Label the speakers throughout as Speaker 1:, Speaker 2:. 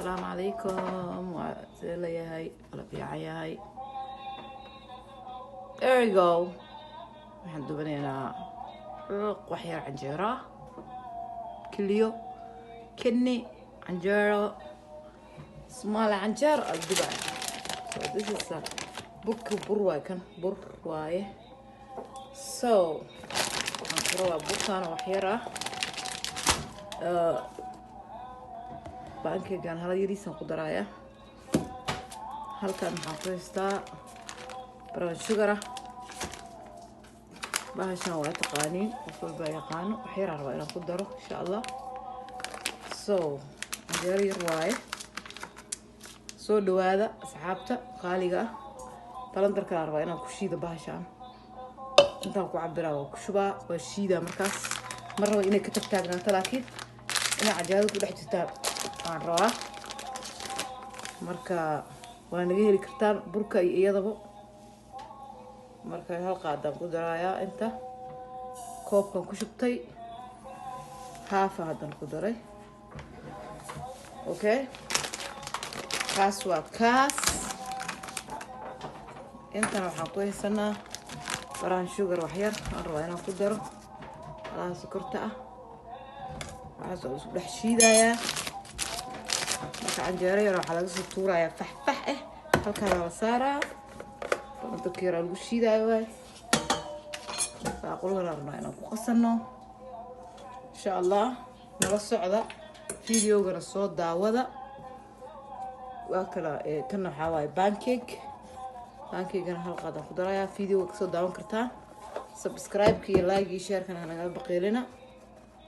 Speaker 1: السلام عليكم وزي هاي ولا في هاي. There we go. waxaan dubanaynaa wax yar canjeero kiliyo kidney canjeero small canjeero dubay. So this is a bur waay kan bur waaye. So waxaan ku rabaa burkaan wax yar baankeygaan hala yariisaan ku daraaya. halkan waxaan ku haystaa brown sugar bahashan waa taqaaniin qof walba yaqaano wax yar rabaa inaan ku daro insha allah. So canjeero yar waaye. soo dhawaada asxaabta qaaliga balandarka rabaa inaan ku shiido bahashan intaan ku cabiraa waa ku shubaa waa shiidaa markaas mar raba inay ka tagtaagnaato laakiin inay cajaado ku dhex jirtaan waan rabaa. marka waa naga heli kartaan burka iyo iyadaba. marka hal qaadaan ku darayaa inta koobkan ku shubtay haafa haddaan ku daray. okay kaas waa kaas. intan waxaan ku haysanaa brown sugar wax yar aan rabaa inaan ku daro alaha sokorta waxaas oo isku dhex shiidayaa. marka canjeero yar waxaa laga soo tuurayaa faxfax halkaa la saaraa dadka yar lagu shiidaayo waay. baaqulkan rabnaa inaan ku qasano insha allah. nala socda videogana soo daawada. waa kala kana waxaa waaye pancake-gana hal qaadaan ku darayaa. videoga kasoo daawan kartaa. subscribe-ka iyo like iyo share-kana hanaga baqeelina.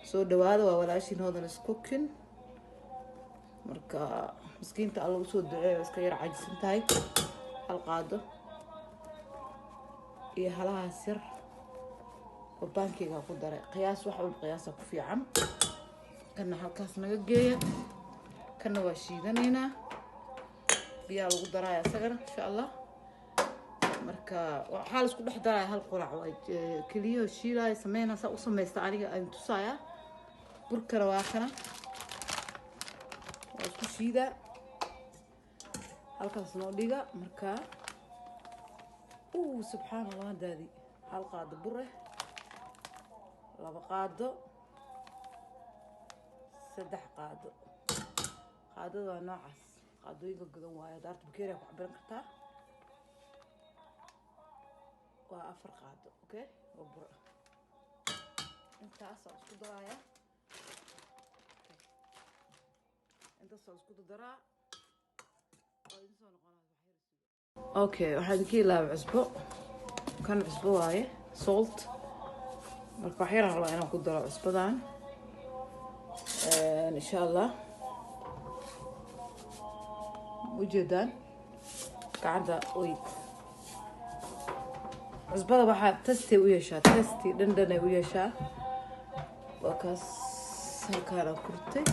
Speaker 1: soo dhawaada waa walaashiin Hodan Cooking. marka miskiinta alla usoo duceeyo iska yar cajisan tahay. hal qaado iyo halahaas yar oo pancake-ga ku daray qiyaas wax walba qiyaasa ku fiican. kana halkaas naga geeya. kana waa shiidanaynaa biyaa lagu daraya isagana insha allah. marka waxaa la isku dhex daraya hal qurac keliyo shiilaya sameynaa saa u samaysta aniga aan tusaya. burkana waa kana waa isku shiida halkaas noo dhiga. marka subxaan allah daadi hal qaado bur laba qaado saddex qaado. qaadada waa noocaas qaadooyinka gudan waaye daarta bakeeriya ku cabiran kartaa. waa 4 qaado okay oo bur intaas oo isku daraya intaas oo isku daraa oo idin soo noqonaya wax yar. okay waxaan ka ilaaway cusbo kan cusbo waaye salt. marka wax yar rabaa inaan ku daro cusbadan insha allah. ujeedaan gacanta oy cusbada waxaa tasti u yeeshaa tasti dhandhanay u yeeshaa. waa kaas halkaana kurtay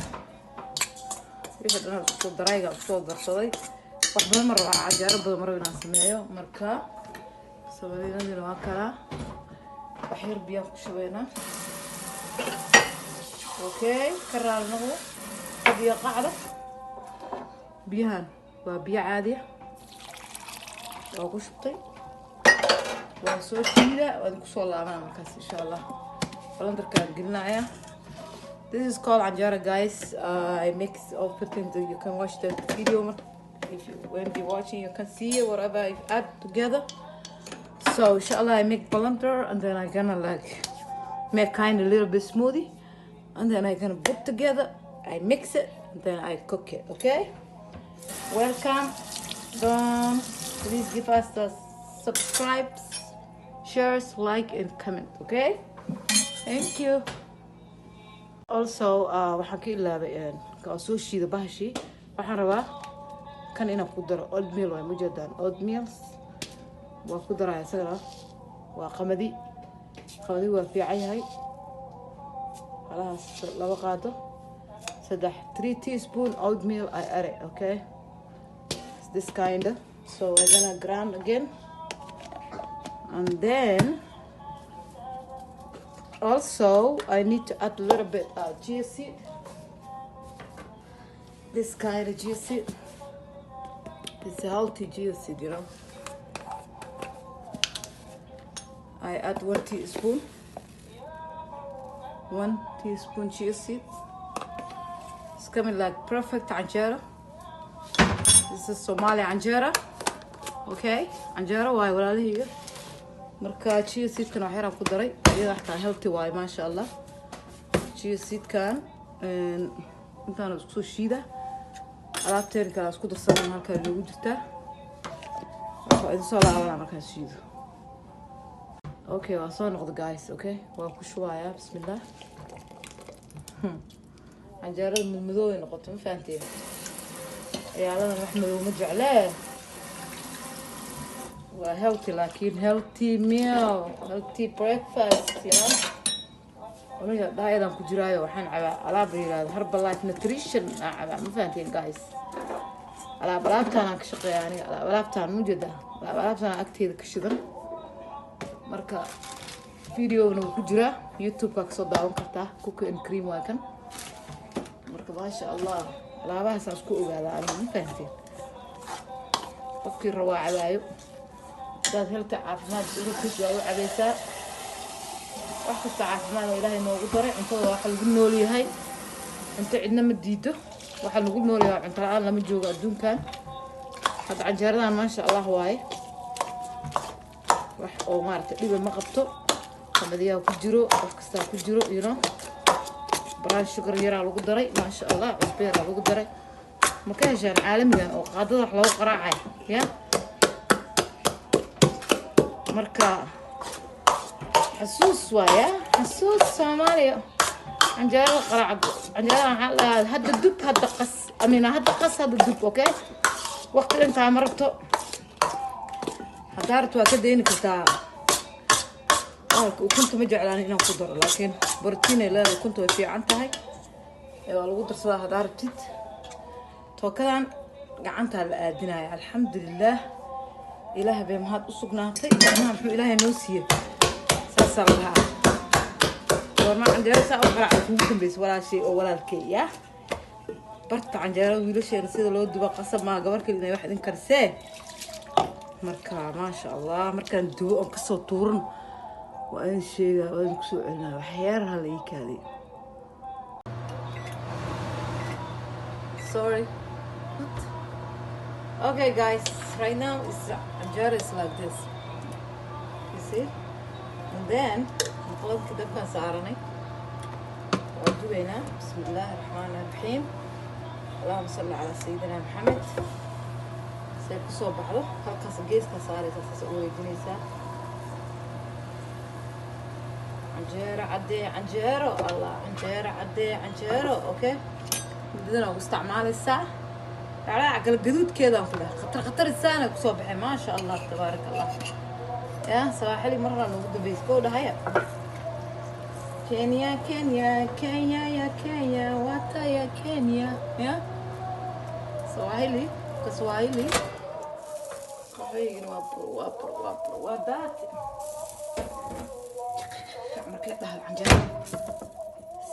Speaker 1: wixii dhan isku darayga soo darsaday. wax badan mar waa cajaaro badan mar inaan sameeyo. marka sameeyadina waa kala wax yar biyo ku shubeynaa. okay karaal noqdo biyo qacda. biyahan waa biyo caadi oo ku shubtay waa soo shiida waan ku soo laabanaa markaas insha allah. balandarkaan gelinaya. this is called anjara guys. I mix everything so you can watch the video. if you when you're watching you can see whatever I add together. so inshallah I make balandar and then I gonna like make kind of little bit smoothie and then I gonna put together. I mix it and then I cook it. okay welcome. Please give us the subscribes, shares, like and comment. okay thank you. also waxaan ka ilaabay ka soo shiida bahashi. waxaan rabaa kan inaan ku daro oatmeal waa mujadan oatmeal waa ku daraya isagana waa qamadi waa fiican yahay. halahaas laba qaado 3 teaspoon oatmeal I add it. okay it's this kind of. so we're gonna grind again and then also I need to add a little bit chia seed. this kind of chia seed. It's a healthy chia seed, you know. I add 1 teaspoon. 1 teaspoon chia seed. It's coming like perfect anjera. This is Somali anjera. Okay, anjera waay walaalihiiga. Marka chia seedkan wax yar aan ku daray. Iyada xataa healthy waay maasha Allah. Chia seedkan intaan isku soo shiida. Alaabteen kala isku darsan halka lagu jirtaa. Waxa idin soo laabanaa markaan shiido. Okay, waa soo noqdo guys, okay? Waa ku shubayaa bismillah. Anjarada madow ay noqoto ma fahanteen. Ciyaaladan wax madow ma jeclaan. Waa healthy laakiin healthy meal, healthy breakfast, you know. Aniga daayadan ku jiraayo waxaan cabaa alaab yiraahdo Herbalife Nutrition cabaa ma fahanteen guys. Alaabtaan aan ka shaqeeyaa aniga alaabtaan mujada. Alaabtaan agteeda ka shidan. Marka video nu ku jira YouTube ka soo daawan kartaa cookie and cream waa kan. Marka maasha Allah alaabahaas aan isku ogaadaa aniga ma fahanteen. Qofkii rabaa cabaayo dad helta caafimaad ugu kusoo cabaysaa. wax kasta caafimaad Ilaahay noogu daray cuntada waxa lagu nool yahay inta cidna ma diido waxa lagu nool yahay cunto la'aan lama joogo adduunkan hadda canjeeradan maasha Allah waaye wax oo maartay dhib ma qabto qamadiyaa ku jiro wax kasta ku jiro you know brown sugar yara lagu daray maasha Allah cusbeer lagu daray ma ka heshaan caalamigan oo qaadada wax lagu qaraacay ya marka حسوس ويا حسوس سوماليا عنجارة قرعة عنجارة هذا الدب هذا قص أمينة هذا قص هذا الدب أوكي وقت أنت عمرته حضرت وكذا إنك تا وكنت مجعلان هنا قدر لكن برتيني لا كنت في عنتها والله القدر صراحة حضرت توكلان قعنتها الدنيا الحمد لله إله بمهاد أسقناطي نعم إله نوسيه سرها وما عندي رأس أو قرع ممكن بس ولا شيء ولا الكية برت عن جرا ويلوش ينسيد لو دبا قصب ما قبل كل واحد إنكرسه مركا ما شاء الله مركا ندو أو قصة طورن وأي شيء وأي كسوع لنا وحيار هاليك هذه sorry okay guys right now is anjara is like this you see and then نخلط كده بقى سعرني وأدوينا بسم الله الرحمن الرحيم اللهم صل على سيدنا محمد سيكو صوب بحضه هالكاس جيس كساري تسوي جنيسة عنجيرة عدي عنجيرة الله عنجيرة عدي عنجيرة أوكي بدنا واستعمال الساعة على عقل قدود كذا كلها خطر السنة كصبح ما شاء الله تبارك الله يا صباح لي مرة نقول بيسكولا هيا كينيا كينيا كينيا يا كينيا واتا يا كينيا يا سواحلي كسواحلي قهوة وابر ودات عمرك لا تهل عن جنب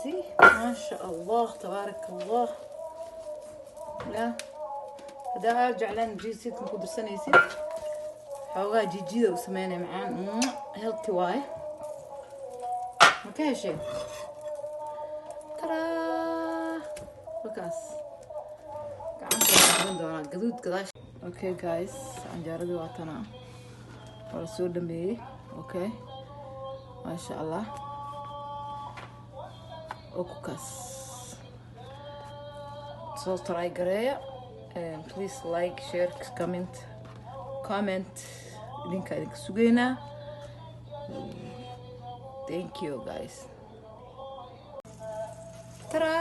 Speaker 1: سي ما شاء الله تبارك الله لا هذا ارجع لنا جيسيت نقدر سنة يسيت حوغا جيجيدة وسمينة معان هيلتي واي اوكي شيء ترى بكاس قاعد دونا قدود كداش اوكي جايز عنجاردي واتنا ولا سود دمي اوكي ما شاء الله اوكاس so try قرية and please like share comment linka idinka sugeynaa thank you guys ترى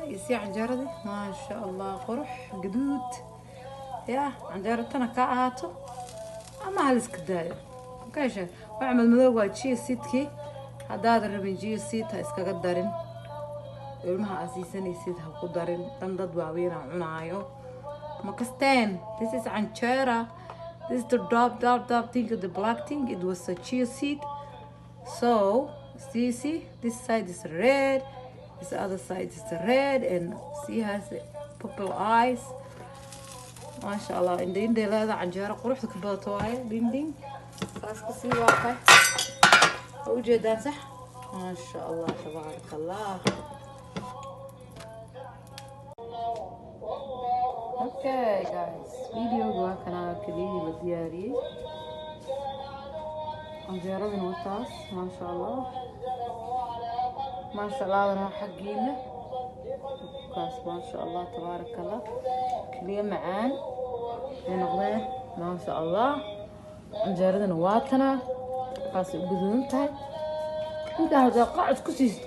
Speaker 1: يسي عنجردي ما شاء الله قرح قدود يا عنجرتنا كاهاتو اما هلسك دايو كايشه واعمل مدوغا جي سيدكي هداد ربين جي سيد ها اسكا قدارين ilmaha asiisanaysid ha ku darin dan dad waaweyn aan cunaayo makasteen this is anjera this is the drop thing of the black thing it was a chia seed so see this side is red this other side is red and see has purple eyes ما شاء الله إندين دي هذا عنجارة قروح كبرت وايد دين خلاص كسي واقع وجدان صح ما شاء الله تبارك الله. اوكي جايز فيديو كان كلي بدياري عنجارة وطاس ما شاء الله ما شاء الله أنا حقينا كاس ما شاء الله تبارك الله كلية معان نغذي ما شاء الله عنجارة واتنا كاس بدون تاي انت هذا قاعد كسي